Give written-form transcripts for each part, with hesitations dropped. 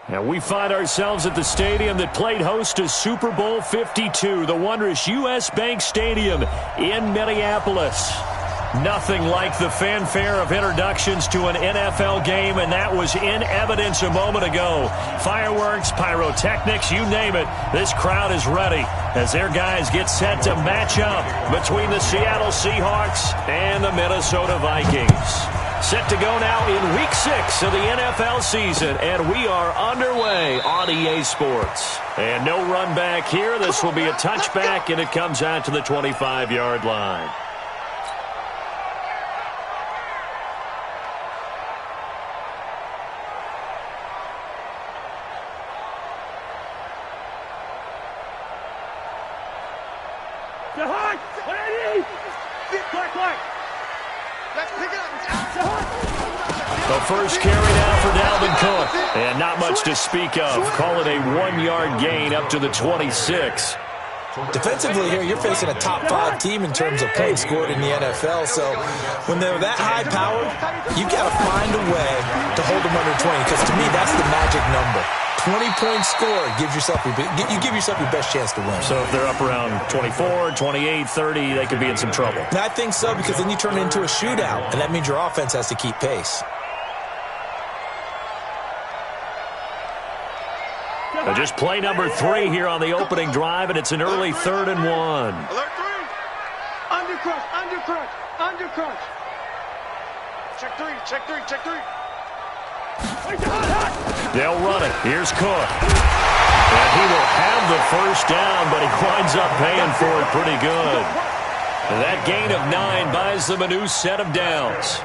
And we find ourselves at the stadium that played host to Super Bowl 52, the wondrous U.S. Bank Stadium in Minneapolis. Nothing like the fanfare of introductions to an NFL game, and that was in evidence a moment ago. Fireworks, pyrotechnics, you name it. This crowd is ready as their guys get set to match up between the Seattle Seahawks and the Minnesota Vikings. Set to go now in Week 6 of the NFL season, and we are underway on EA Sports. And no run back here. This will be a touchback, and it comes out to the 25-yard line. The first carry now for Dalvin Cook. And not much to speak of. Call it a 1-yard gain up to the 26. Defensively here, you're facing a top 5 team in terms of points scored in the NFL. So when they're that high-powered, you got to find a way to hold them under 20. Because to me, that's the magic number. 20-point score, you give yourself your best chance to win. So if they're up around 24, 28, 30, they could be in some trouble. And I think so, because then you turn it into a shootout, and that means your offense has to keep pace. Just play number 3 here on the opening drive, and it's an early 3rd and 1. Alert 3. Undercrush. Check 3. They'll run it. Here's Cook. And he will have the first down, but he winds up paying for it pretty good. That gain of 9 buys them a new set of downs.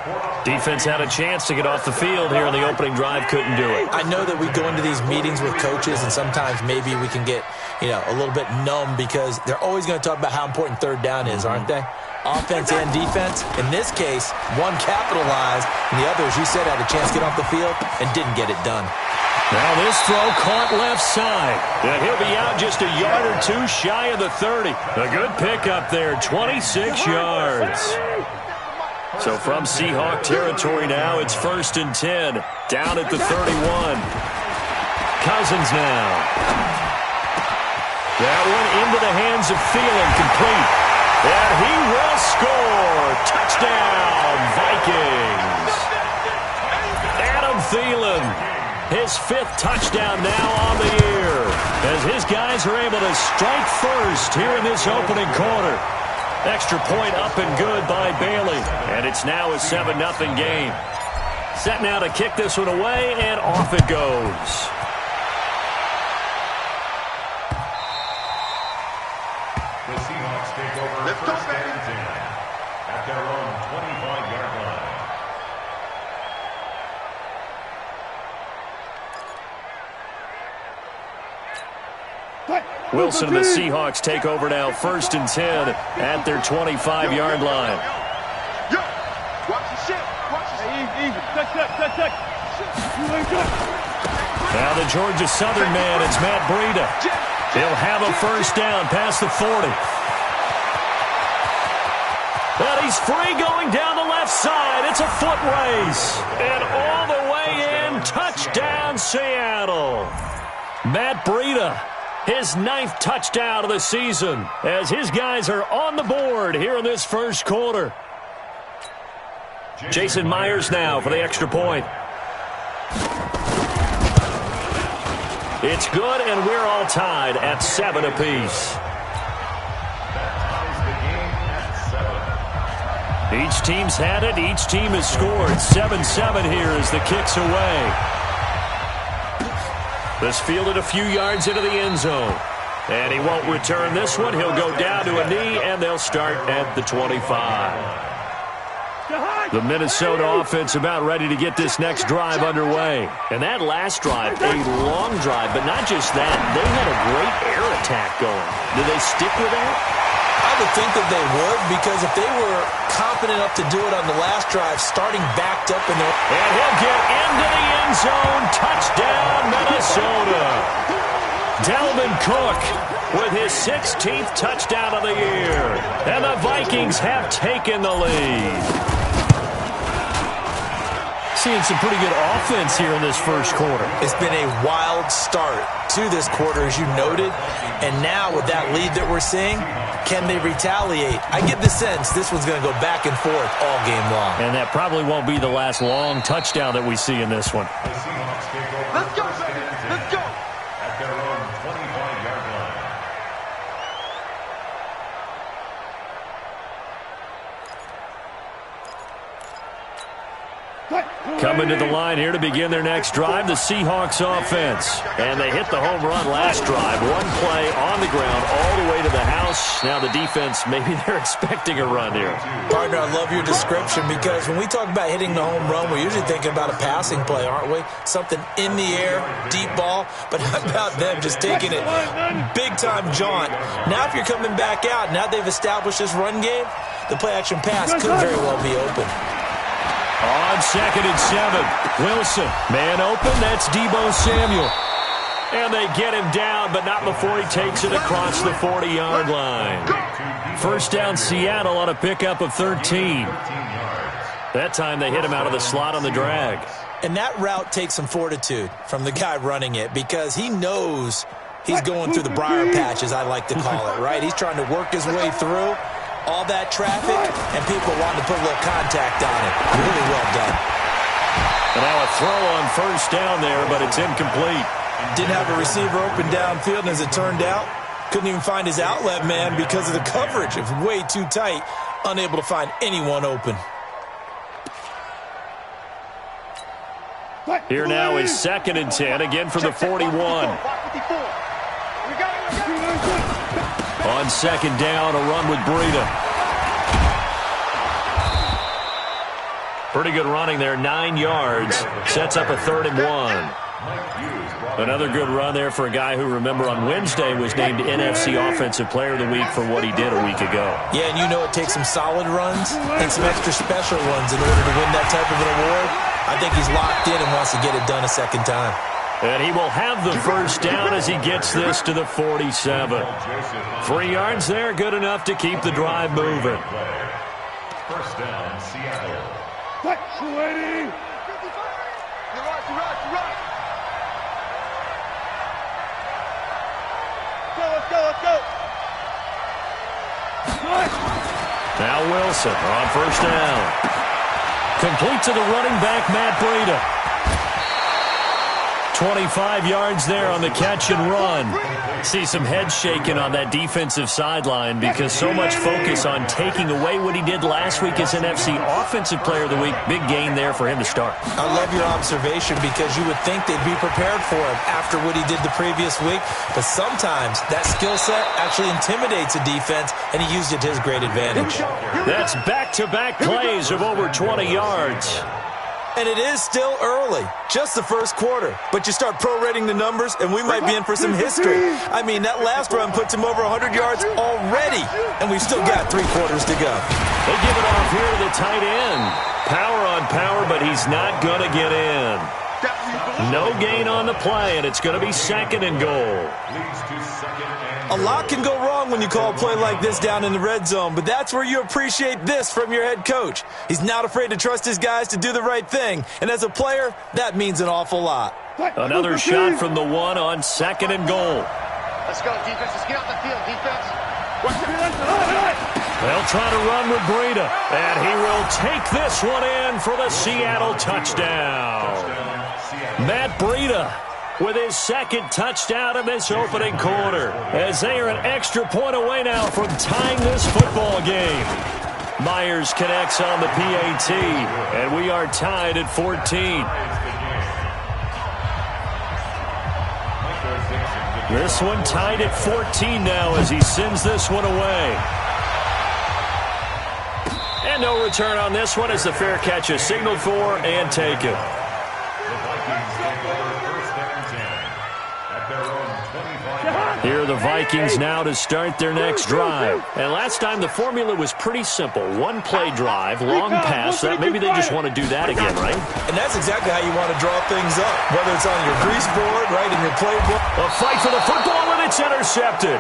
Defense had a chance to get off the field here in the opening drive, couldn't do it. I know that we go into these meetings with coaches, and sometimes maybe we can get, a little bit numb because they're always going to talk about how important 3rd down is, aren't they? Offense and defense. In this case, one capitalized, and the other, as you said, had a chance to get off the field and didn't get it done. Now this throw caught left side. And he'll be out just a yard or 2 shy of the 30. A good pickup there, 26 yards. So from Seahawk territory now, it's 1st and 10. Down at the 31. Cousins now. That one into the hands of Thielen, complete. And he will score. Touchdown, Vikings. Adam Thielen. His 5th touchdown now on the year as his guys are able to strike first here in this opening quarter. Extra point up and good by Bailey. And it's now a 7-0 game. Set now to kick this one away, and off it goes. The Seahawks take over first and 10 at their own 25-yard line. Wilson and the Seahawks take over now, 1st and 10 at their 25-yard line. Now the Georgia Southern man, it's Matt Breida. He'll have a first down past the 40. But he's free going down the left side. It's a foot race. And all the way in, touchdown Seattle. Matt Breida. His 9th touchdown of the season as his guys are on the board here in this first quarter. Jason Myers now for the extra point. It's good, and we're all tied at 7 apiece. Each team's had it. Each team has scored. 7-7 here as the kick's away. This fielded a few yards into the end zone. And he won't return this one. He'll go down to a knee, and they'll start at the 25. The Minnesota offense about ready to get this next drive underway. And that last drive, a long drive, but not just that. They had a great air attack going. Do they stick with that? I would think that they would, because if they were confident enough to do it on the last drive, starting backed up in their... And he'll get into the end zone. Touchdown, Minnesota. Dalvin Cook with his 16th touchdown of the year. And the Vikings have taken the lead. Seeing some pretty good offense here in this first quarter. It's been a wild start to this quarter, as you noted. And now with that lead that we're seeing, can they retaliate? I get the sense this one's going to go back and forth all game long. And that probably won't be the last long touchdown that we see in this one. Let's go, baby. Let's go. At their own 25-yard line. Coming to the line here to begin their next drive, the Seahawks offense. And they hit the home run last drive. One play on the ground all the way to the house. Now the defense, maybe they're expecting a run here. Partner, I love your description because when we talk about hitting the home run, we're usually thinking about a passing play, aren't we? Something in the air, deep ball. But how about them just taking it big-time jaunt? Now if you're coming back out, now they've established this run game, the play-action pass could very well be open. On 2nd and 7, Wilson. Man open, that's Deebo Samuel. And they get him down, but not before he takes it across the 40-yard line. First down, Seattle on a pickup of 13. That time they hit him out of the slot on the drag. And that route takes some fortitude from the guy running it because he knows he's going through the briar patch, as I like to call it, right? He's trying to work his way through all that traffic, and people wanting to put a little contact on it. Really well done. And now a throw on first down there, but it's incomplete. Didn't have a receiver open downfield, and as it turned out, couldn't even find his outlet man because of the coverage. It was way too tight, unable to find anyone open. Here now is 2nd and 10, again from the 41. On 2nd down, a run with Breida. Pretty good running there, 9 yards. Sets up a 3rd and 1. Another good run there for a guy who, remember, on Wednesday was named NFC Offensive Player of the Week for what he did a week ago. Yeah, and you know it takes some solid runs and some extra special ones in order to win that type of an award. I think he's locked in and wants to get it done a second time. And he will have the first down as he gets this to the 47. 3 yards there, good enough to keep the drive moving. First down, Seattle. You're right. Let's go. Now Wilson on first down. Complete to the running back, Matt Breida. 25 yards there on the catch and run. See some head shaking on that defensive sideline because so much focus on taking away what he did last week as NFC Offensive Player of the Week. Big gain there for him to start. I love your observation because you would think they'd be prepared for him after what he did the previous week. But sometimes that skill set actually intimidates a defense, and he used it to his great advantage. That's back-to-back plays of over 20 yards. And it is still early, just the first quarter. But you start prorating the numbers, and we might be in for some history. I mean, that last run puts him over 100 yards already, and we've still got 3 quarters to go. They give it off here to the tight end. Power on power, but he's not going to get in. No gain on the play, and it's going to be 2nd and goal. A lot can go wrong when you call a play like this down in the red zone, but that's where you appreciate this from your head coach. He's not afraid to trust his guys to do the right thing, and as a player, that means an awful lot. Another shot from the 1 on 2nd and goal. Let's go, defense. Let's get off the field, defense. They'll try to run with Breida, and he will take this one in for the Seattle touchdown. Matt Breida with his 2nd touchdown of this opening quarter, as they are an extra point away now from tying this football game. Myers connects on the PAT, and we are tied at 14. This one tied at 14 now as he sends this one away. And no return on this one as the fair catch is signaled for and taken. Here are the Vikings now to start their next drive. And last time the formula was pretty simple. 1-play drive, long pass. That maybe they just want to do that again, right? And that's exactly how you want to draw things up. Whether it's on your grease board, right, in your playbook. A fight for the football, and it's intercepted.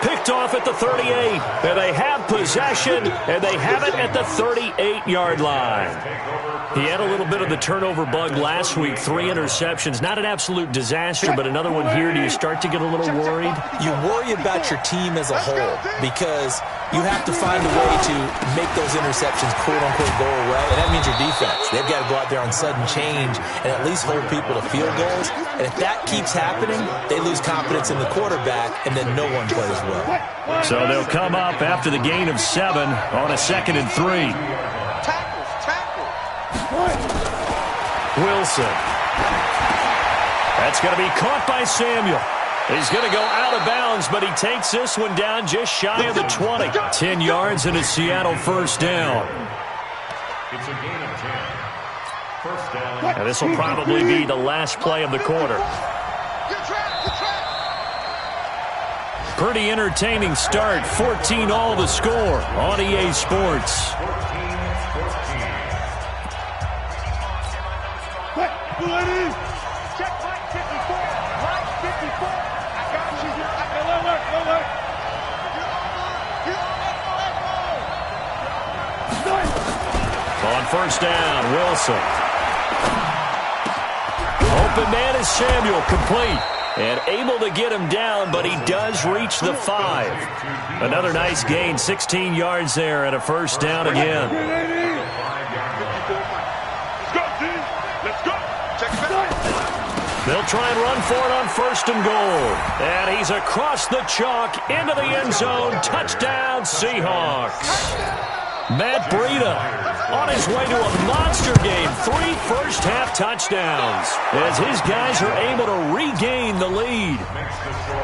Picked off at the 38. And they have possession, and they have it at the 38-yard line. He had a little bit of the turnover bug last week, 3 interceptions. Not an absolute disaster, but another one here. Do you start to get a little worried? You worry about your team as a whole because you have to find a way to make those interceptions, quote-unquote, go away, and that means your defense. They've got to go out there on sudden change and at least hold people to field goals. And if that keeps happening, they lose confidence in the quarterback, and then no one plays well. So they'll come up after the gain of 7 on a 2nd and 3. Wilson. That's going to be caught by Samuel. He's going to go out of bounds, but he takes this one down just shy of the 20. 10 yards and a Seattle first down. It's a gain of 10. First down. And this will probably be the last play of the quarter. Pretty entertaining start. 14-all the score on EA Sports. 14-14. Check line 54. Line 54. I got you. On first down, Wilson. Open man is Samuel, complete. And able to get him down, but he does reach the 5. Another nice gain, 16 yards there and a first down again. They'll try and run for it on 1st and goal. And he's across the chalk into the end zone. Touchdown, Seahawks. Matt Breida on his way to a monster game. 3 first-half touchdowns as his guys are able to regain the lead.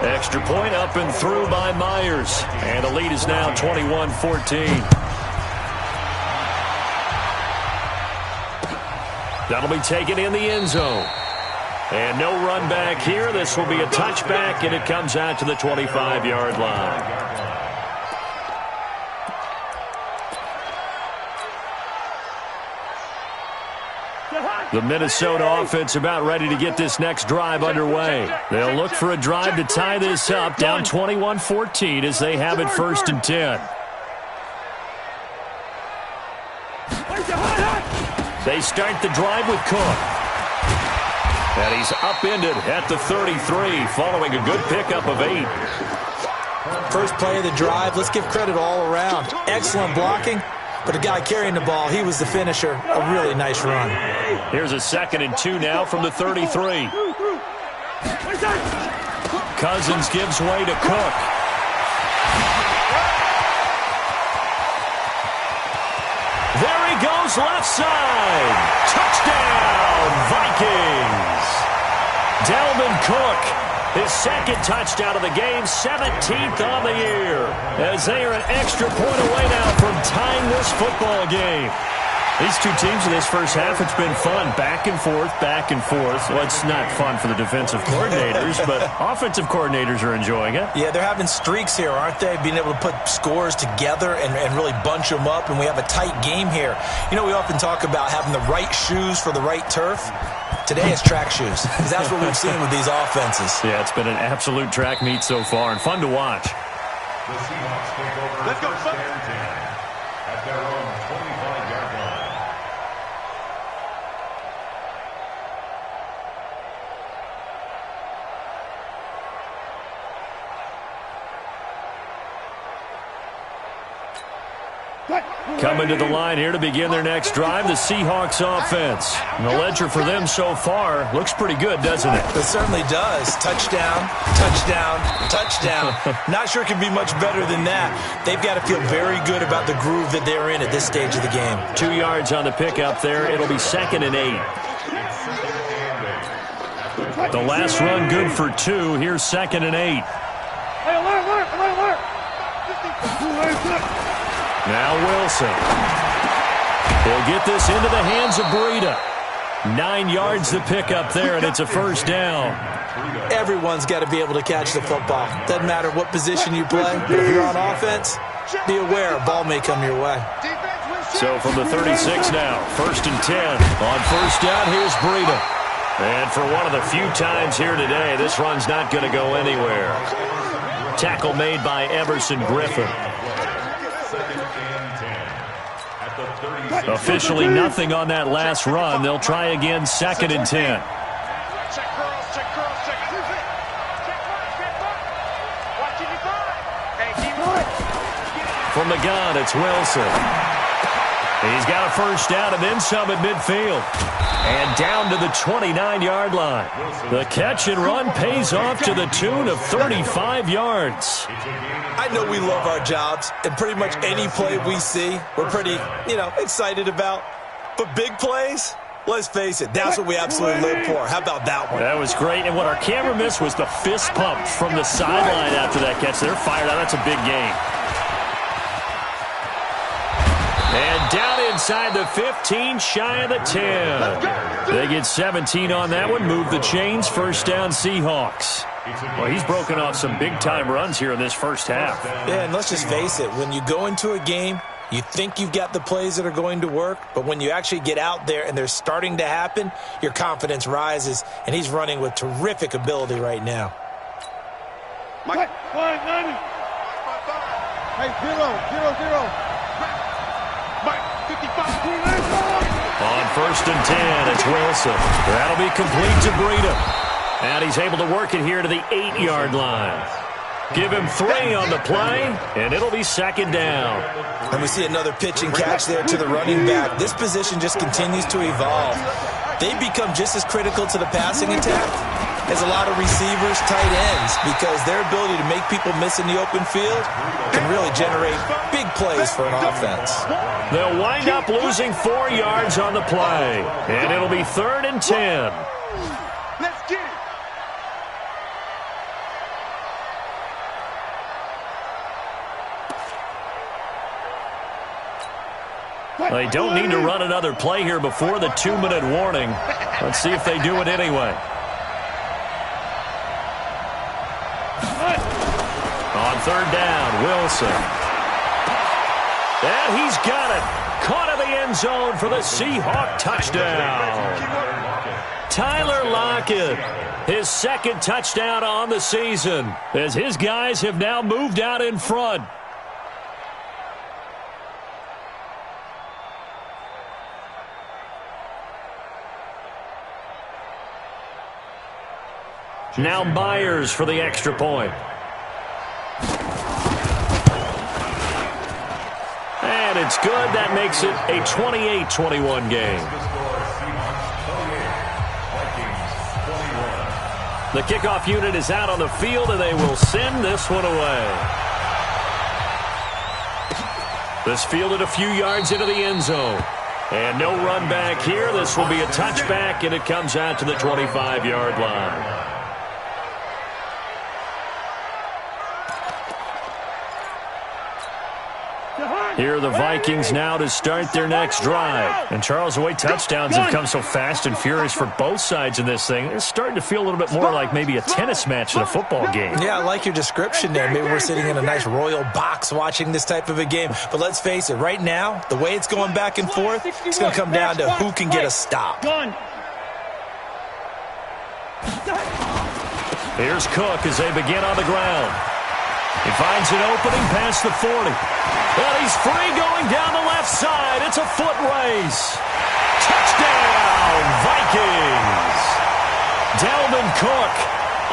Extra point up and through by Myers. And the lead is now 21-14. That'll be taken in the end zone. And no run back here. This will be a touchback, and it comes out to the 25-yard line. The Minnesota offense about ready to get this next drive underway. They'll look for a drive to tie this up, down 21-14 as they have it 1st and 10. They start the drive with Cook. And he's upended at the 33 following a good pickup of 8. First play of the drive, let's give credit all around. Excellent blocking, but the guy carrying the ball, he was the finisher. A really nice run. Here's a 2nd and 2 now from the 33. Cousins gives way to Cook. There he goes, left side. Touchdown, Vikings. Dalvin Cook, his 2nd touchdown of the game, 17th on the year. As they are an extra point away now from tying this football game. These two teams in this first half, it's been fun. Back and forth, back and forth. Well, it's not fun for the defensive coordinators, but offensive coordinators are enjoying it. Yeah, they're having streaks here, aren't they? Being able to put scores together and really bunch them up, and we have a tight game here. You know, we often talk about having the right shoes for the right turf. Today it's track shoes, because that's what we've seen with these offenses. Yeah, it's been an absolute track meet so far, and fun to watch. The Seahawks take over. Let's go, first and 10 at their own 25-yard line. Coming to the line here to begin their next drive, the Seahawks offense. And the ledger for them so far looks pretty good, doesn't it? It certainly does. Touchdown, touchdown, touchdown. Not sure it can be much better than that. They've got to feel very good about the groove that they're in at this stage of the game. 2 yards on the pickup there. It'll be 2nd and 8. The last run good for 2. Here's 2nd and 8. Now Wilson. He'll get this into the hands of Breida. 9 yards the pickup there, and it's a first down. Everyone's got to be able to catch the football. Doesn't matter what position you play, but if you're on offense, be aware a ball may come your way. So from the 36 now, 1st and 10. On first down, here's Breida. And for one of the few times here today, this run's not going to go anywhere. Tackle made by Everson Griffin. Officially nothing on that last run. They'll try again, 2nd and 10. From the gun, it's Wilson. He's got a first down and then some at midfield. And down to the 29-yard line. The catch and run pays off to the tune of 35 yards. I know we love our jobs, and pretty much any play we see, we're pretty, excited about. But big plays, let's face it, that's what we absolutely live for. How about that one? That was great, and what our camera missed was the fist pump from the sideline after that catch. They're fired out. That's a big game. And down inside the 15, shy of the 10. They get 17 on that one, move the chains, first down Seahawks. Well, he's broken off some big-time runs here in this first half. Yeah, and let's just face it, when you go into a game, you think you've got the plays that are going to work, but when you actually get out there and they're starting to happen, your confidence rises, and he's running with terrific ability right now. Mike. Hey, 0-0-0. On 1st and 10, it's Wilson. That'll be complete to Breida. And he's able to work it here to the 8-yard line. Give him 3 on the play, and it'll be 2nd down. And we see another pitch and catch there to the running back. This position just continues to evolve. They become just as critical to the passing attack as a lot of receivers, tight ends, because their ability to make people miss in the open field can really generate big plays for an offense. They'll wind up losing 4 yards on the play, and it'll be 3rd and 10. Let's get it. They don't need to run another play here before the 2-minute warning. Let's see if they do it anyway. On 3rd down, Wilson. And he's got it. Caught in the end zone for the Seahawk touchdown. Tyler Lockett, his 2nd touchdown on the season, as his guys have now moved out in front. Now Myers for the extra point. And it's good. That makes it a 28-21 game. The kickoff unit is out on the field, and they will send this one away. This fielded a few yards into the end zone. And no run back here. This will be a touchback, and it comes out to the 25-yard line. Here are the Vikings now to start their next drive. And Charles, the way touchdowns have come so fast and furious for both sides in this thing, it's starting to feel a little bit more like maybe a tennis match than a football game. Yeah, I like your description there. Maybe we're sitting in a nice royal box watching this type of a game. But let's face it, right now, the way it's going back and forth, it's going to come down to who can get a stop. Here's Cook as they begin on the ground. He finds an opening past the 40. And he's free going down the left side. It's a foot race. Touchdown, Vikings. Dalvin Cook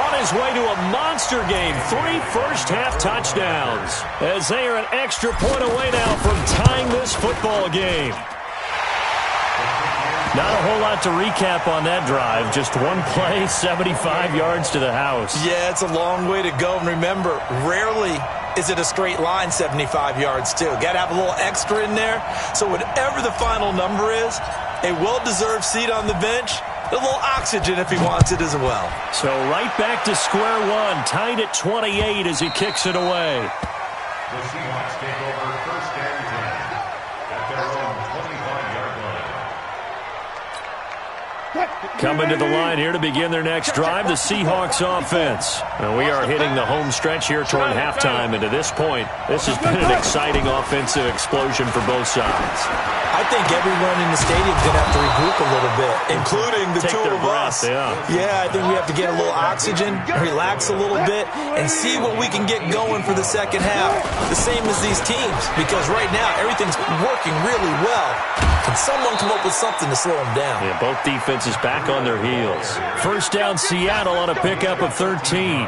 on his way to a monster game. 3 first-half touchdowns as they are an extra point away now from tying this football game. Not a whole lot to recap on that drive. Just one play, 75 yards to the house. Yeah, it's a long way to go. And remember, rarely is it a straight line 75 yards, too. Got to have a little extra in there. So whatever the final number is, a well-deserved seat on the bench, a little oxygen if he wants it as well. So right back to square one, tied at 28 as he kicks it away. The Seahawks take over 1st and 10 at their own 25-yard line. Coming to the line here to begin their next drive, the Seahawks offense. And we are hitting the home stretch here toward halftime. And to this point, this has been an exciting offensive explosion for both sides. I think everyone in the stadium is going to have to regroup a little bit, including the two of us. Yeah, I think we have to get a little oxygen, relax a little bit, and see what we can get going for the second half. The same as these teams, because right now everything's working really well. Can someone come up with something to slow them down? Yeah, both defenses back on their heels. First down, Seattle on a pickup of 13.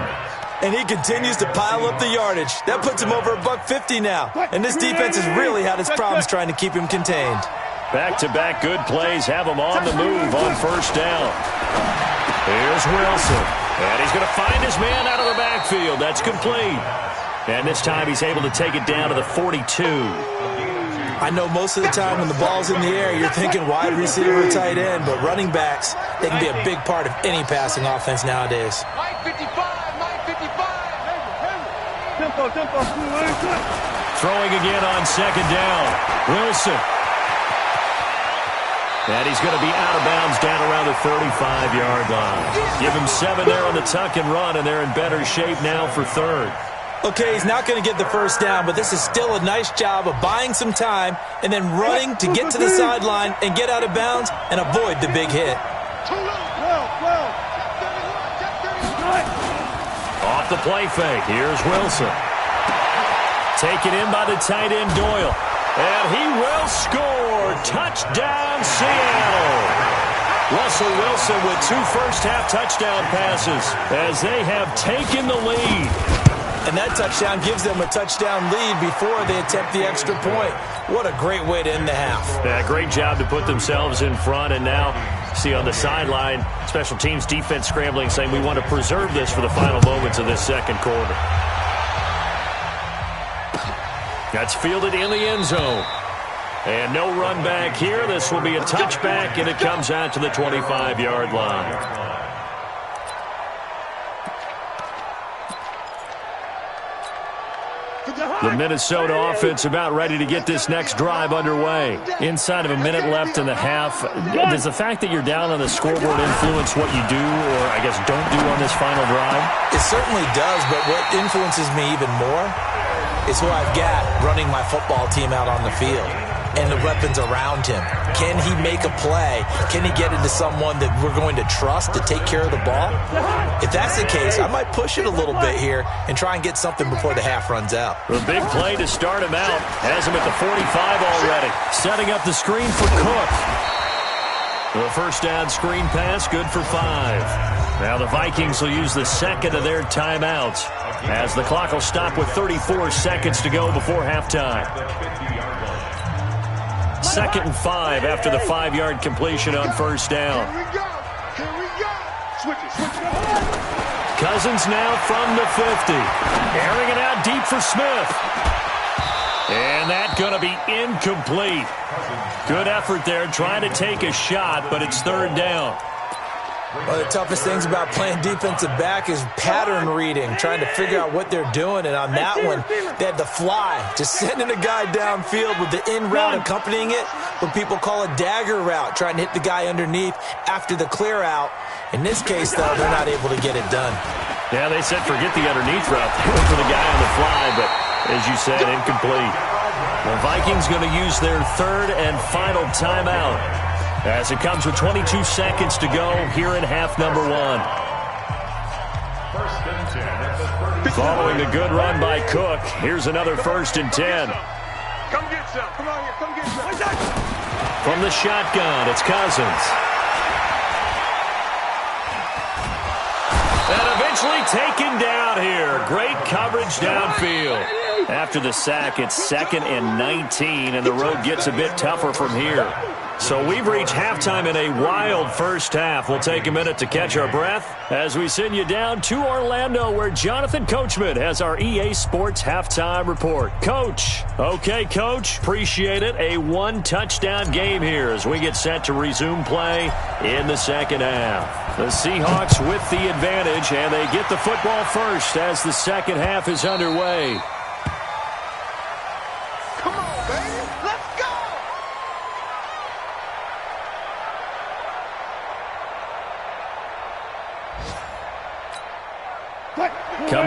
And he continues to pile up the yardage. That puts him over $150 now. And this defense has really had its problems trying to keep him contained. Back-to-back good plays have him on the move on first down. Here's Wilson. And he's going to find his man out of the backfield. That's complete. And this time he's able to take it down to the 42. I know most of the time when the ball's in the air, you're thinking wide receiver or tight end, but running backs, they can be a big part of any passing offense nowadays. Throwing again on second down. Wilson. And he's going to be out of bounds down around the 35-yard line. Give him 7 there on the tuck and run, and they're in better shape now for third. Okay, he's not going to get the first down, but this is still a nice job of buying some time and then running to get to the sideline and get out of bounds and avoid the big hit. Off the play fake. Here's Wilson. Taken in by the tight end Doyle. And he will score. Touchdown, Seattle. Russell Wilson with 2 first-half touchdown passes as they have taken the lead. And that touchdown gives them a touchdown lead before they attempt the extra point. What a great way to end the half. Yeah, great job to put themselves in front. And now, see on the sideline, special teams defense scrambling, saying we want to preserve this for the final moments of this second quarter. That's fielded in the end zone. And no run back here. This will be a touchback, and it comes out to the 25-yard line. The Minnesota offense about ready to get this next drive underway. Inside of a minute left in the half. Does the fact that you're down on the scoreboard influence what you do, or I guess don't do on this final drive? It certainly does, but what influences me even more is who I've got running my football team out on the field and the weapons around him. Can he make a play? Can he get into someone that we're going to trust to take care of the ball? If that's the case, I might push it a little bit here and try and get something before the half runs out. The big play to start him out. Has him at the 45 already. Setting up the screen for Cook. The first down screen pass, good for 5. Now the Vikings will use the second of their timeouts as the clock will stop with 34 seconds to go before halftime. 2nd and 5 after the 5-yard completion on first down. Here we go. Switch it. Cousins now from the 50. Airing it out deep for Smith. And that's going to be incomplete. Good effort there trying to take a shot, but it's 3rd down. One of the toughest things about playing defensive back is pattern reading, trying to figure out what they're doing. And on that one, they had the fly, just sending a guy downfield with the in route accompanying it, what people call a dagger route, trying to hit the guy underneath after the clear out. In this case, though, they're not able to get it done. Yeah, they said forget the underneath route. They went for the guy on the fly, but as you said, incomplete. The Vikings going to use their 3rd and final timeout as it comes with 22 seconds to go here in half number 1. Following a good run by Cook, here's another 1st and 10. Come get some. Come on here. Come get some. From the shotgun, it's Cousins. And eventually taken down here. Great coverage downfield. After the sack, it's 2nd and 19, and the road gets a bit tougher from here. So we've reached halftime in a wild first half. We'll take a minute to catch our breath as we send you down to Orlando, where Jonathan Coachman has our EA Sports halftime report. Coach. Okay, Coach. Appreciate it. A 1-touchdown game here as we get set to resume play in the second half. The Seahawks with the advantage, and they get the football first as the second half is underway. Come on, baby. Let's go.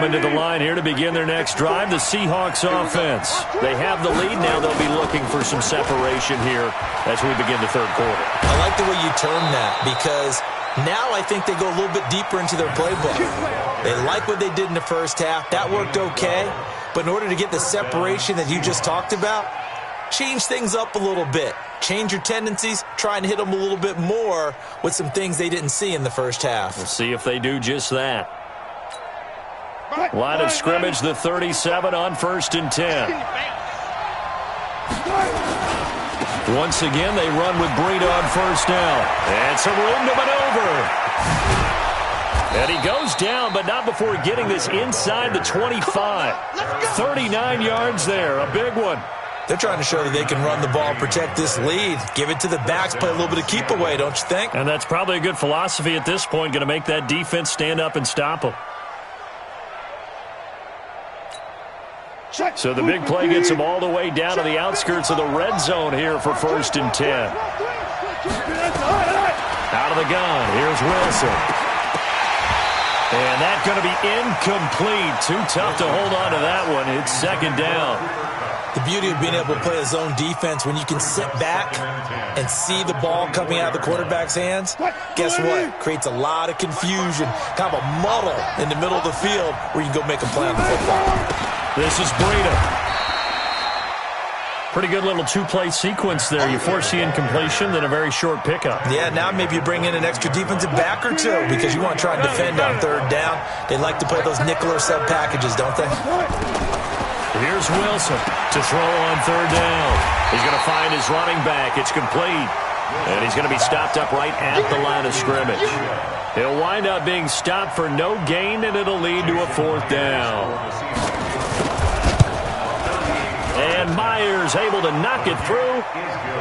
coming to the line here to begin their next drive, the Seahawks offense. They have the lead. Now they'll be looking for some separation here as we begin the third quarter. I like the way you term that because now I think they go a little bit deeper into their playbook. They like what they did in the first half. That worked okay. But in order to get the separation that you just talked about, change things up a little bit. Change your tendencies, try and hit them a little bit more with some things they didn't see in the first half. We'll see if they do just that. Line of scrimmage, the 37 on 1st and 10. Once again, they run with Breida on 1st down. And some room to maneuver. And he goes down, but not before getting this inside the 25. 39 yards there, a big one. They're trying to show that they can run the ball, protect this lead, give it to the backs, play a little bit of keep away, don't you think? And that's probably a good philosophy at this point, going to make that defense stand up and stop them. So the big play gets them all the way down to the outskirts of the red zone here for 1st and 10. Out of the gun, here's Wilson. And that's going to be incomplete. Too tough to hold on to that one. It's 2nd down. The beauty of being able to play a zone defense when you can sit back and see the ball coming out of the quarterback's hands, guess what? Creates a lot of confusion, kind of a muddle in the middle of the field where you can go make a play on the football. This is Breida. Pretty good little two-play sequence there. You force the incompletion, then a very short pickup. Yeah, now maybe you bring in an extra defensive back or two because you want to try and defend on 3rd down. They like to play those nickel or sub packages, don't they? Here's Wilson to throw on 3rd down. He's going to find his running back. It's complete. And he's going to be stopped up right at the line of scrimmage. He'll wind up being stopped for no gain, and it'll lead to a 4th down. And Myers able to knock it through.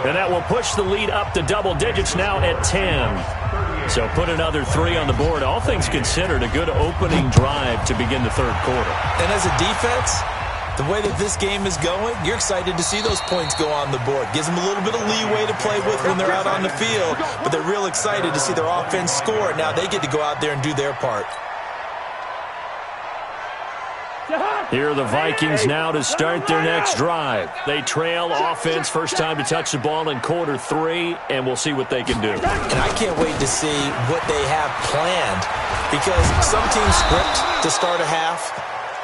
And that will push the lead up to double digits now at 10. So put another 3 on the board. All things considered, a good opening drive to begin the third quarter. And as a defense, the way that this game is going, you're excited to see those points go on the board. Gives them a little bit of leeway to play with when they're out on the field, but they're real excited to see their offense score. Now they get to go out there and do their part. Here are the Vikings now to start their next drive. They trail offense, first time to touch the ball in quarter 3, and we'll see what they can do. And I can't wait to see what they have planned because some teams script to start a half.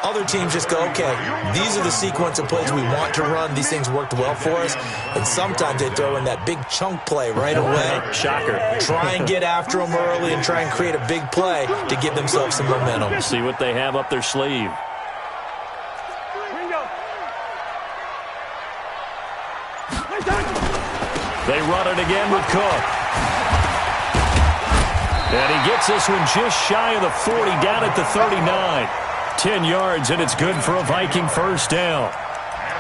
Other teams just go, okay, these are the sequence of plays we want to run. These things worked well for us. And sometimes they throw in that big chunk play right away. Shocker. Try and get after them early and try and create a big play to give themselves some momentum. See what they have up their sleeve. They run it again with Cook. And he gets this one just shy of the 40, down at the 39. 10 yards, and it's good for a Viking 1st down.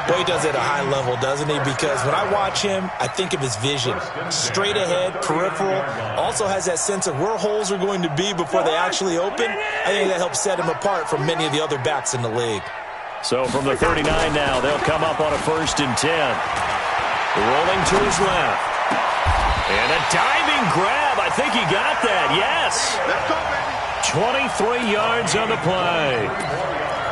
Boy, he does it at a high level, doesn't he? Because when I watch him, I think of his vision. Straight ahead, peripheral. Also has that sense of where holes are going to be before they actually open. I think that helps set him apart from many of the other backs in the league. So from the 39 now, they'll come up on a 1st and 10. Rolling to his left. And a diving grab. I think he got that. Yes. 23 yards on the play.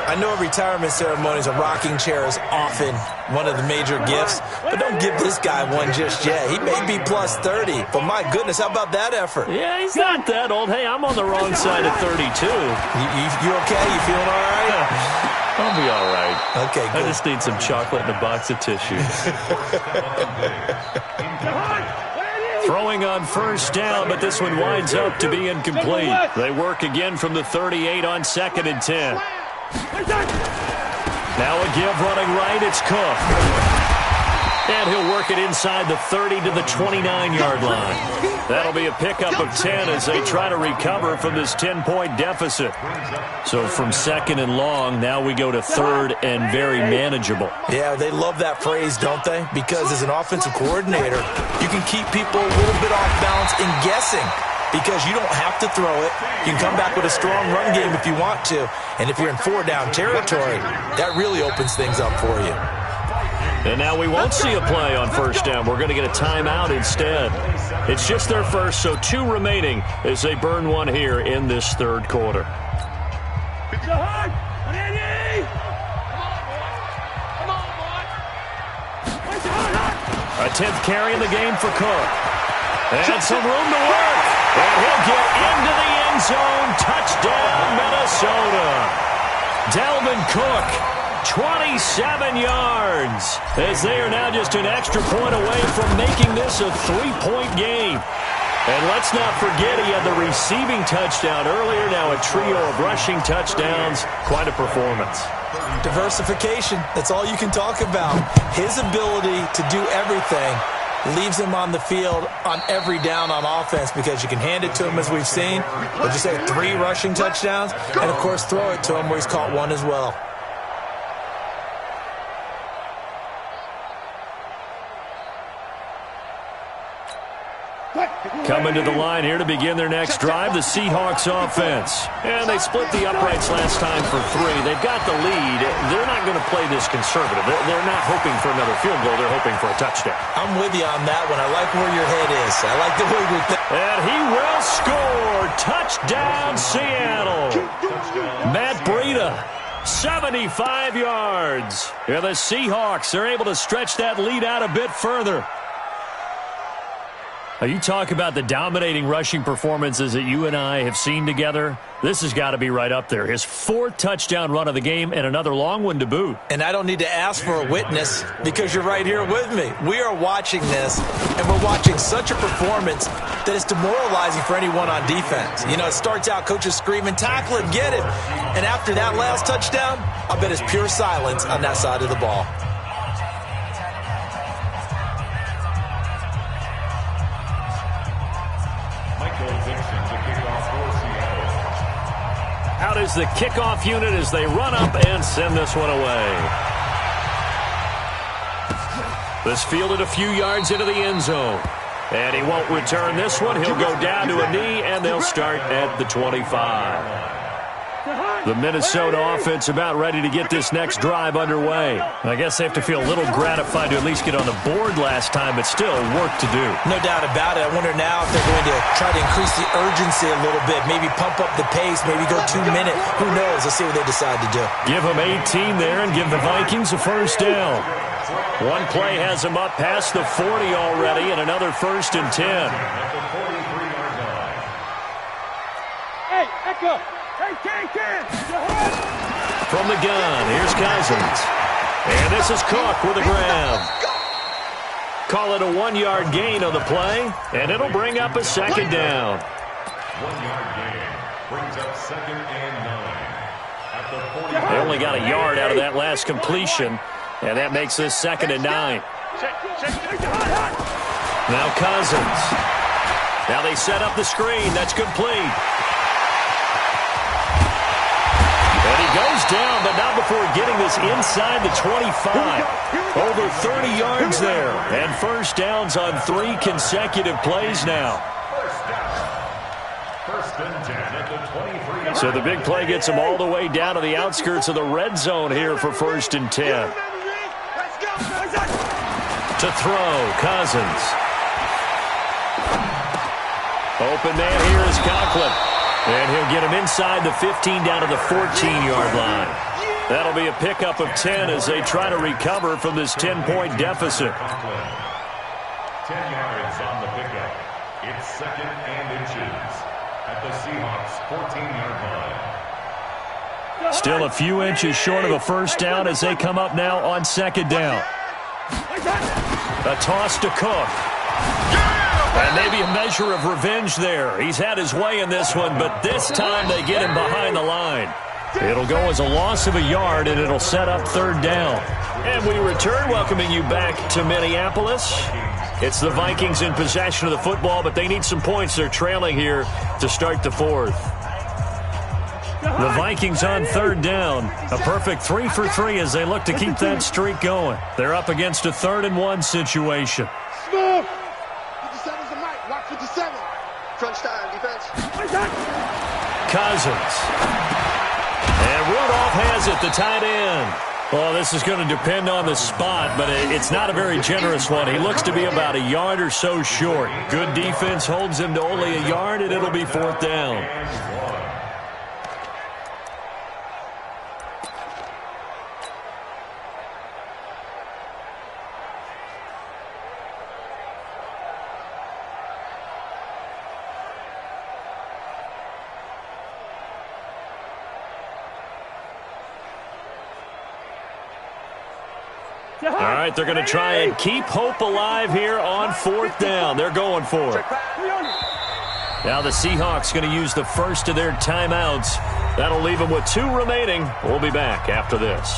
I know at retirement ceremonies, a rocking chair is often one of the major gifts, but don't give this guy one just yet. He may be plus 30, but my goodness, how about that effort? Yeah, he's not that old. Hey, I'm on the wrong side of 32. You okay? You feeling all right? I'll be all right. Okay, good. I just need some chocolate and a box of tissue. Throwing on 1st down, but this one winds up to be incomplete. They work again from the 38 on 2nd and 10. Now a give running right, it's Cook. And he'll work it inside the 30 to the 29-yard line. That'll be a pickup of 10 as they try to recover from this 10-point deficit. So from 2nd and long, now we go to 3rd and very manageable. Yeah, they love that phrase, don't they? Because as an offensive coordinator, you can keep people a little bit off balance in guessing because you don't have to throw it. You can come back with a strong run game if you want to. And if you're in 4-down territory, that really opens things up for you. And now we won't see a play on 1st down. We're going to get a timeout instead. It's just their first, so 2 remaining as they burn one here in this third quarter. A 10th carry in the game for Cook. And some room to work. And he'll get into the end zone. Touchdown, Minnesota. Dalvin Cook, 27 yards. As they are now just an extra point away from making this a 3-point game. And let's not forget he had the receiving touchdown earlier. Now a trio of rushing touchdowns. Quite a performance. Diversification, that's all you can talk about. His ability to do everything leaves him on the field on every down on offense because you can hand it to him as we've seen. But you say 3 rushing touchdowns and, of course, throw it to him where he's caught 1 as well. Coming to the line here to begin their next drive, the Seahawks offense. And they split the uprights last time for 3. They've got the lead. They're not going to play this conservative. They're not hoping for another field goal. They're hoping for a touchdown. I'm with you on that one. I like where your head is. I like the way you're thinking. And he will score. Touchdown, Seattle. Matt Breida, 75 yards. And the Seahawks are able to stretch that lead out a bit further. Now, you talk about the dominating rushing performances that you and I have seen together. This has got to be right up there. His 4th touchdown run of the game and another long one to boot. And I don't need to ask for a witness because you're right here with me. We are watching this, and we're watching such a performance that it's demoralizing for anyone on defense. You know, it starts out coaches screaming, tackle him, get him. And after that last touchdown, I bet it's pure silence on that side of the ball. Out is the kickoff unit as they run up and send this one away. This fielded a few yards into the end zone. And he won't return this one. He'll go down to a knee, and they'll start at the 25. The Minnesota offense about ready to get this next drive underway. I guess they have to feel a little gratified to at least get on the board last time, but still work to do. No doubt about it. I wonder now if they're going to try to increase the urgency a little bit, maybe pump up the pace, maybe go 2 minutes. Who knows? Let's see what they decide to do. Give them 18 there and give the Vikings a first down. One play has them up past the 40 already, and another 1st and 10. Hey, Echo! From the gun, here's Cousins. And this is Cook with a grab. Call it a 1-yard gain on the play, and it'll bring up a 2nd down. 1-yard gain brings up 2nd and 9. At the 40. They only got a yard out of that last completion, and that makes this 2nd and 9. Now Cousins. Now they set up the screen. That's complete. And he goes down, but not before getting this inside the 25. Over 30 yards there. And first downs on 3 consecutive plays now. First and 10 at the 23. So the big play gets them all the way down to the outskirts of the red zone here for 1st and 10. To throw, Cousins. Open man here is Conklin. And he'll get him inside the 15 down to the 14-yard line. That'll be a pickup of 10 as they try to recover from this 10-point deficit. 10 yards on the pickup. It's 2nd and inches at the Seahawks' 14-yard line. Still a few inches short of a first down as they come up now on 2nd down. A toss to Cook. And maybe a measure of revenge there. He's had his way in this one, but this time they get him behind the line. It'll go as a loss of a yard, and it'll set up 3rd down. And we return, welcoming you back to Minneapolis. It's the Vikings in possession of the football, but they need some points. They're trailing here to start the 4th. The Vikings on 3rd down. A perfect 3 for 3 as they look to keep that streak going. They're up against a 3rd and 1 situation. Smooth! 57's the mic. Watch 57. Crunch time, defense. Cousins. And Rudolph has it, the tight end. Well, this is going to depend on the spot, but it's not a very generous one. He looks to be about a yard or so short. Good defense holds him to only a yard, and it'll be 4th down. All right, they're going to try and keep hope alive here on 4th down. They're going for it. Now the Seahawks going to use the first of their timeouts. That'll leave them with 2 remaining. We'll be back after this.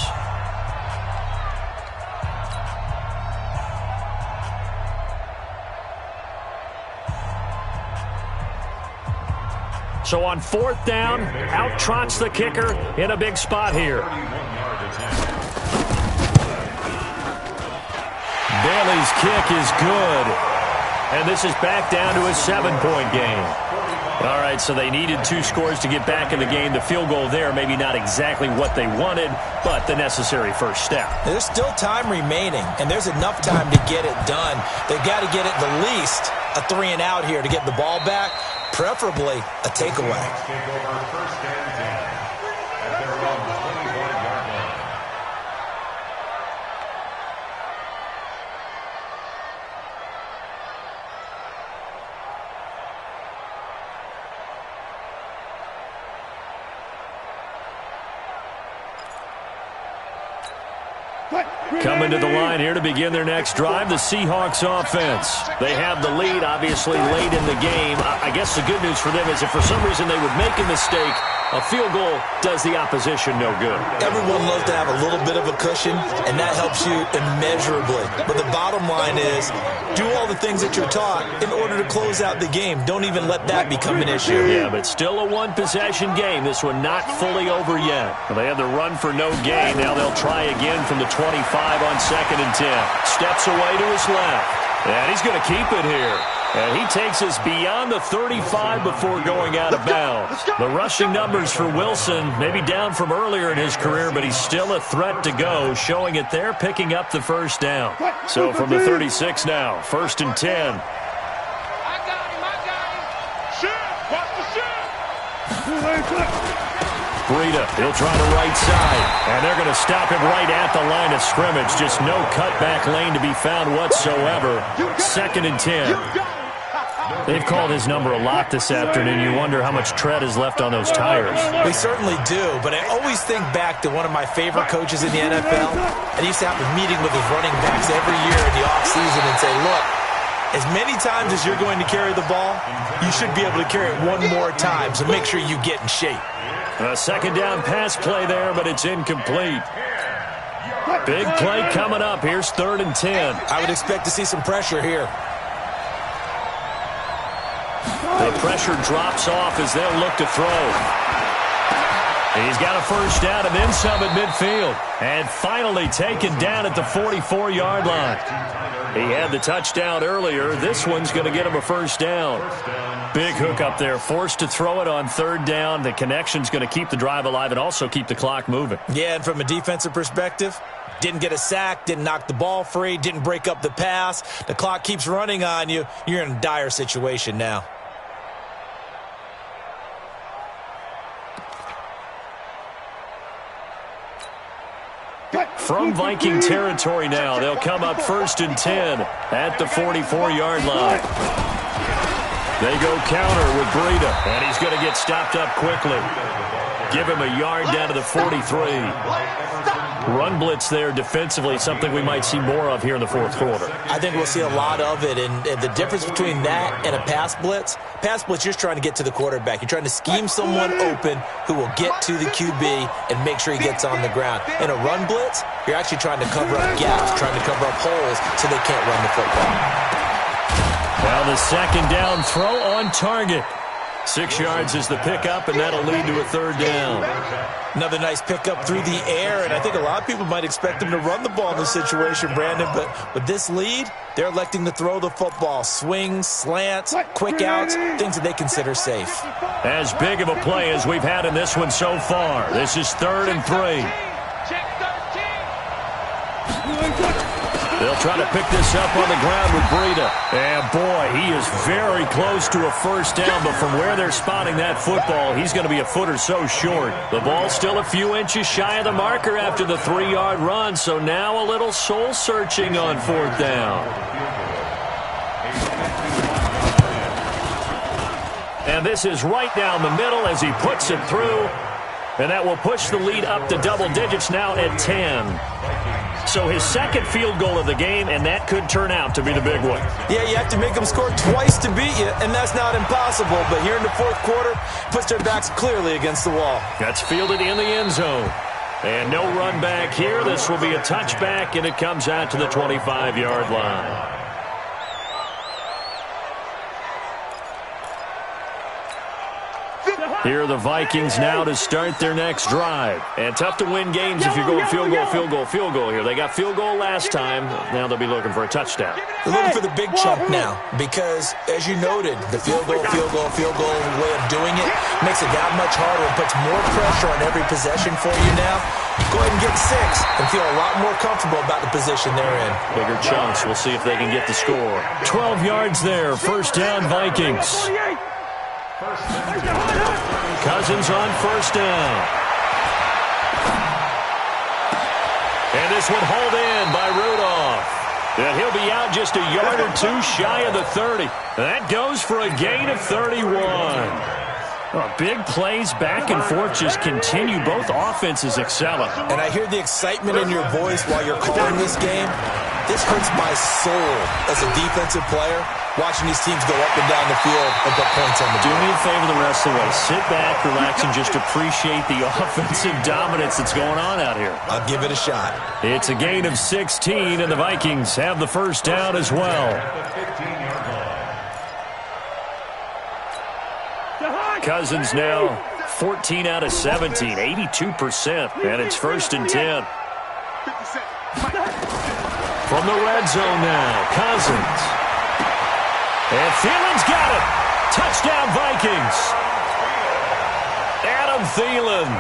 So on 4th down, out trots the kicker in a big spot here. Bailey's kick is good. And this is back down to a 7-point game. All right, so they needed 2 scores to get back in the game. The field goal there, maybe not exactly what they wanted, but the necessary first step. There's still time remaining, and there's enough time to get it done. They've got to get at the least a 3 and out here to get the ball back, preferably a takeaway. Take over 1st and 10 at their own 21-yard line. Coming to the line here to begin their next drive, the Seahawks offense. They have the lead, obviously, late in the game. I guess the good news for them is if for some reason they would make a mistake, a field goal does the opposition no good. Everyone loves to have a little bit of a cushion, and that helps you immeasurably. But the bottom line is, do all the things that you're taught in order to close out the game. Don't even let that become an issue. Yeah, but still a 1-possession game. This one not fully over yet. Well, they had the run for no gain. Now they'll try again from the 25 on 2nd and 10. Steps away to his left. And he's going to keep it here. And he takes us beyond the 35 before going out of bounds. The rushing numbers for Wilson maybe down from earlier in his career, but he's still a threat to go, showing it there, picking up the first down. So from the 36 now, 1st and 10. I got him. Shoot. Watch the shoot. Breida, he'll try the right side, and they're going to stop him right at the line of scrimmage. Just no cutback lane to be found whatsoever. 2nd and 10. They've called his number a lot this afternoon. You wonder how much tread is left on those tires. They certainly do, but I always think back to one of my favorite coaches in the NFL, and he used to have a meeting with his running backs every year in the offseason and say, look, as many times as you're going to carry the ball, you should be able to carry it one more time, so make sure you get in shape. A 2nd down pass play there, but it's incomplete. Big play coming up. Here's 3rd and 10. I would expect to see some pressure here. The pressure drops off as they'll look to throw. He's got a first down and then some at midfield. And finally taken down at the 44-yard line. He had the touchdown earlier. This one's going to get him a first down. Big hook up there. Forced to throw it on 3rd down. The connection's going to keep the drive alive and also keep the clock moving. Yeah, and from a defensive perspective, didn't get a sack, didn't knock the ball free, didn't break up the pass. The clock keeps running on you. You're in a dire situation now. From Viking territory now, they'll come up 1st and 10 at the 44-yard line. They go counter with Breida, and he's going to get stopped up quickly. Give him a yard down to the 43. Run blitz there defensively, something we might see more of here in the 4th quarter. I think we'll see a lot of it, and the difference between that and a pass blitz, you're just trying to get to the quarterback. You're trying to scheme someone open who will get to the QB and make sure he gets on the ground. In a run blitz, you're actually trying to cover up gaps, trying to cover up holes so they can't run the football. Now the 2nd down throw on target. 6 yards is the pickup, and that'll lead to a 3rd down. Another nice pickup through the air, and I think a lot of people might expect them to run the ball in this situation, Brandon, but with this lead, they're electing to throw the football. Swings, slants, quick outs, things that they consider safe. As big of a play as we've had in this one so far. This is 3rd and 3. They'll try to pick this up on the ground with Breida. And, boy, he is very close to a first down, but from where they're spotting that football, he's going to be a foot or so short. The ball's still a few inches shy of the marker after the 3-yard run, so now a little soul-searching on 4th down. And this is right down the middle as he puts it through, and that will push the lead up to double digits now at 10. So his second field goal of the game, and that could turn out to be the big one. Yeah, you have to make them score twice to beat you, and that's not impossible. But here in the fourth quarter, puts their backs clearly against the wall. That's fielded in the end zone. And no run back here. This will be a touchback, and it comes out to the 25-yard line. Here are the Vikings now to start their next drive. And tough to win games if you're going field goal here. They got field goal last time. Now they'll be looking for a touchdown. They're looking for the big chunk now because, as you noted, the field goal way of doing it makes it that much harder and puts more pressure on every possession for you now. Go ahead and get 6 and feel a lot more comfortable about the position they're in. Bigger chunks. We'll see if they can get the score. 12 yards there. First down, Vikings. Cousins on first down. And this one hauled in by Rudolph. And he'll be out just a yard or two shy of the 30. That goes for a gain of 31. Oh, big plays back and forth just continue. Both offenses excelling. And I hear the excitement in your voice while you're calling this game. This hurts my soul as a defensive player, watching these teams go up and down the field and put points on the board. Do me a favor the rest of the way. Sit back, relax, and just appreciate the offensive dominance that's going on out here. I'll give it a shot. It's a gain of 16, and the Vikings have the first down as well. Cousins now 14 out of 17, 82%, and it's first and 10. From the red zone now, Cousins. And Thielen's got it. Touchdown, Vikings. Adam Thielen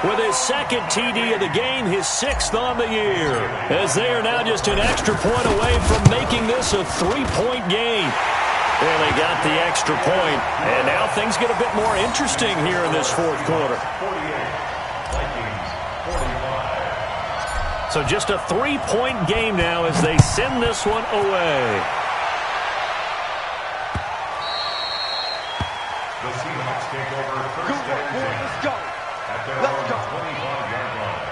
with his second TD of the game, his 6th on the year, as they are now just an extra point away from making this a 3-point game. And they got the extra point, and now things get a bit more interesting here in this fourth quarter. So just a 3-point game now as they send this one away. The Seahawks take over first and 10. Let's go. At their own 25-yard line.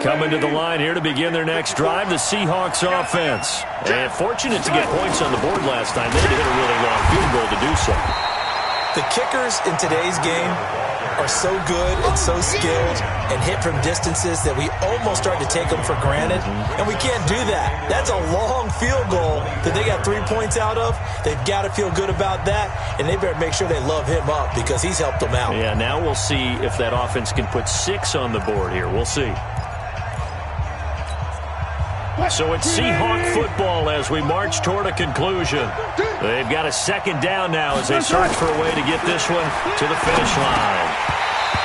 Coming to the line here to begin their next drive, the Seahawks offense. And fortunate to get points on the board last time. They had to hit a really long field goal to do so. The kickers in today's game are so good and so skilled and hit from distances that we almost start to take them for granted, and we can't do that. That's a long field goal that they got 3 points out of. They've got to feel good about that, and they better make sure they love him up because he's helped them out. Yeah, now we'll see if that offense can put 6 on the board here. We'll see. So it's Seahawk football as we march toward a conclusion. They've got a second down now as they search for a way to get this one to the finish line.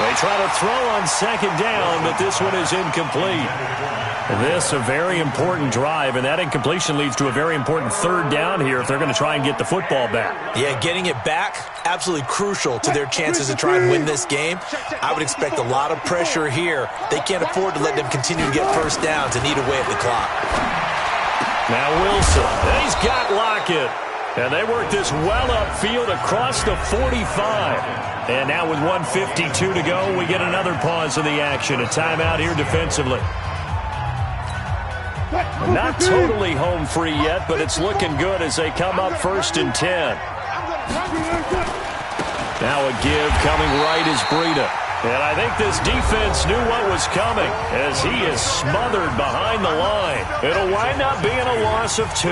They try to throw on second down, but this one is incomplete. This a very important drive, and that incompletion leads to a very important third down here if they're going to try and get the football back. Yeah, getting it back, absolutely crucial to their chances to try and win this game. I would expect a lot of pressure here. They can't afford to let them continue to get first downs and eat away at the clock. Now Wilson, and he's got Lockett. And they work this well upfield across the 45. And now with 1:52 to go, we get another pause of the action. A timeout here defensively. Not totally home free yet, but it's looking good as they come up first and 10. Now a give coming right is Breida. And I think this defense knew what was coming as he is smothered behind the line. It'll wind up being a loss of 2.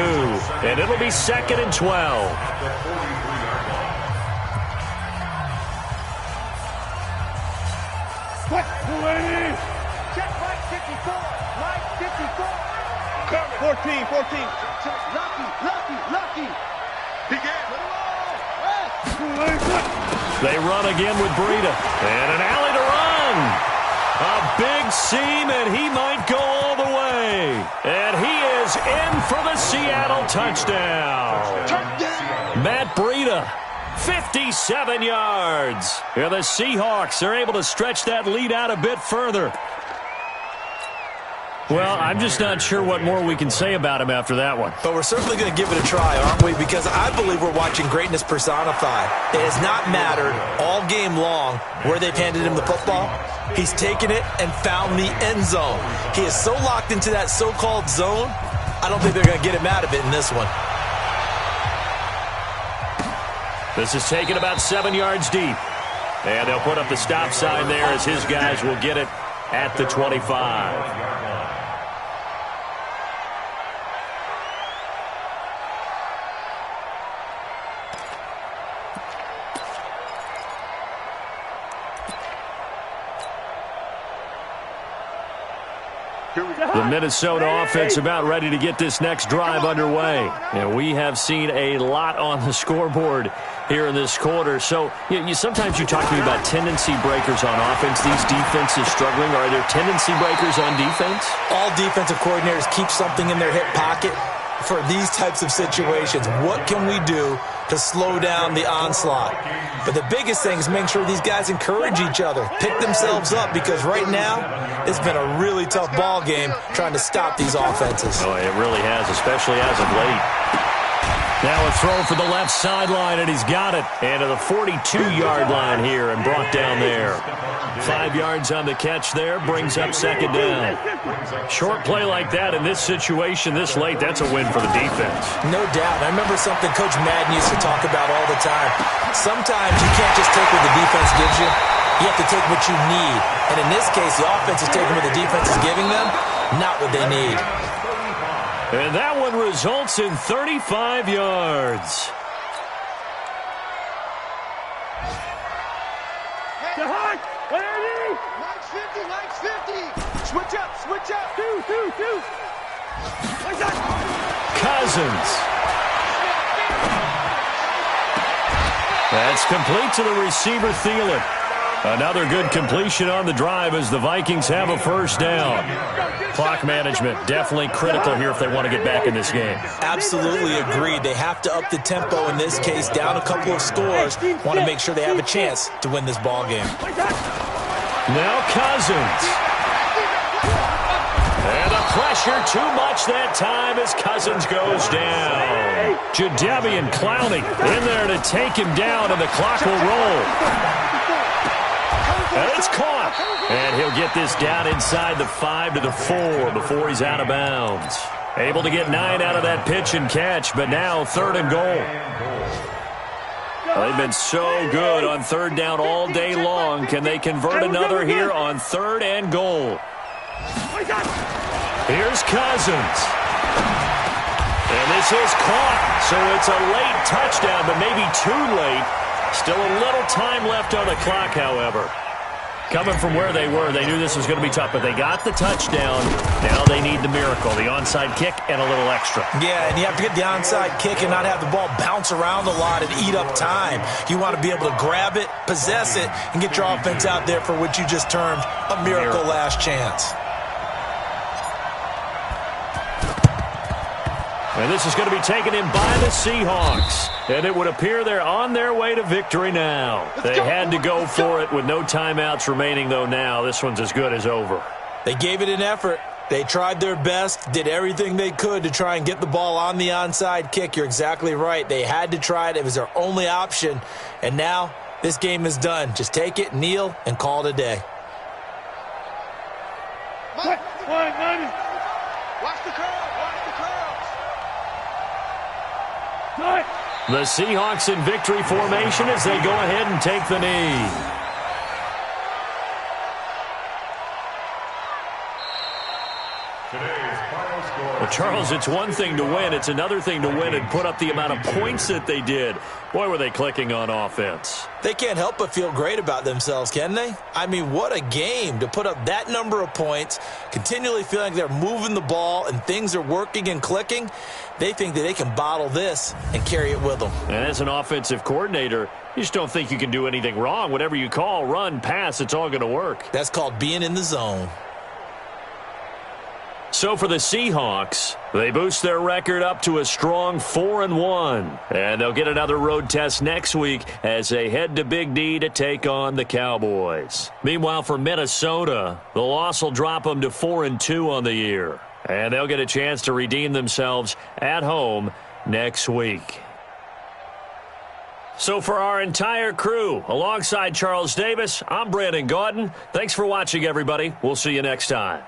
And it'll be second and 12. Check right 54. Right 54. 14. Lucky. He gets They run again with Breida. And an alley to run. A big seam, and he might go all the way. And he is in for the Seattle touchdown. Matt Breida, 57 yards. Here the Seahawks are able to stretch that lead out a bit further. Well, I'm just not sure what more we can say about him after that one. But we're certainly going to give it a try, aren't we? Because I believe we're watching greatness personified. It has not mattered all game long where they've handed him the football. He's taken it and found the end zone. He is so locked into that so-called zone, I don't think they're going to get him out of it in this one. This is taken about 7 yards deep. And they'll put up the stop sign there as his guys will get it at the 25. The Minnesota offense about ready to get this next drive underway. And we have seen a lot on the scoreboard here in this quarter. So sometimes you talk to me about tendency breakers on offense. These defenses struggling. Are there tendency breakers on defense? All defensive coordinators keep something in their hip pocket for these types of situations. What can we do to slow down the onslaught? But the biggest thing is make sure these guys encourage each other, pick themselves up, because right now it's been a really tough ball game trying to stop these offenses. Oh, it really has, especially as of late. Now a throw for the left sideline, and he's got it. And to the 42-yard line here and brought down there. 5 yards on the catch there, brings up second down. Short play like that in this situation this late, that's a win for the defense. No doubt. I remember something Coach Madden used to talk about all the time. Sometimes you can't just take what the defense gives you. You have to take what you need. And in this case, the offense is taking what the defense is giving them, not what they need. And that one results in 35 yards. Switch up, switch up. Two. Cousins. That's complete to the receiver, Thielen. Another good completion on the drive as the Vikings have a first down. Clock management definitely critical here if they want to get back in this game. Absolutely agreed. They have to up the tempo in this case, down a couple of scores. Want to make sure they have a chance to win this ball game. Now Cousins. And the pressure too much that time as Cousins goes down. Jadeveon Clowney in there to take him down, and the clock will roll. And it's caught. And he'll get this down inside the 5 to the 4 before he's out of bounds. Able to get 9 out of that pitch and catch, but now 3rd and goal. Well, they've been so good on 3rd down all day long. Can they convert another here on 3rd and goal? Here's Cousins. And this is caught. So it's a late touchdown, but maybe too late. Still a little time left on the clock, however. Coming from where they were, they knew this was going to be tough, but they got the touchdown. Now they need the miracle, the onside kick and a little extra. Yeah, and you have to get the onside kick and not have the ball bounce around a lot and eat up time. You want to be able to grab it, possess it, and get your offense out there for what you just termed a miracle last chance. And this is going to be taken in by the Seahawks. And it would appear they're on their way to victory now. They had to go for it with no timeouts remaining, though now. This one's as good as over. They gave it an effort. They tried their best, did everything they could to try and get the ball on the onside kick. You're exactly right. They had to try it. It was their only option. And now this game is done. Just take it, kneel, and call it a day. Watch the curl. The Seahawks in victory formation as they go ahead and take the knee. Well, Charles, it's one thing to win. It's another thing to win and put up the amount of points that they did. Boy, were they clicking on offense. They can't help but feel great about themselves, can they? I mean, what a game to put up that number of points, continually feeling like they're moving the ball and things are working and clicking. They think that they can bottle this and carry it with them. And as an offensive coordinator, you just don't think you can do anything wrong. Whatever you call, run, pass, it's all going to work. That's called being in the zone. So for the Seahawks, they boost their record up to a strong 4-1. And they'll get another road test next week as they head to Big D to take on the Cowboys. Meanwhile, for Minnesota, the loss will drop them to 4-2 on the year. And they'll get a chance to redeem themselves at home next week. So for our entire crew, alongside Charles Davis, I'm Brandon Gaudin. Thanks for watching, everybody. We'll see you next time.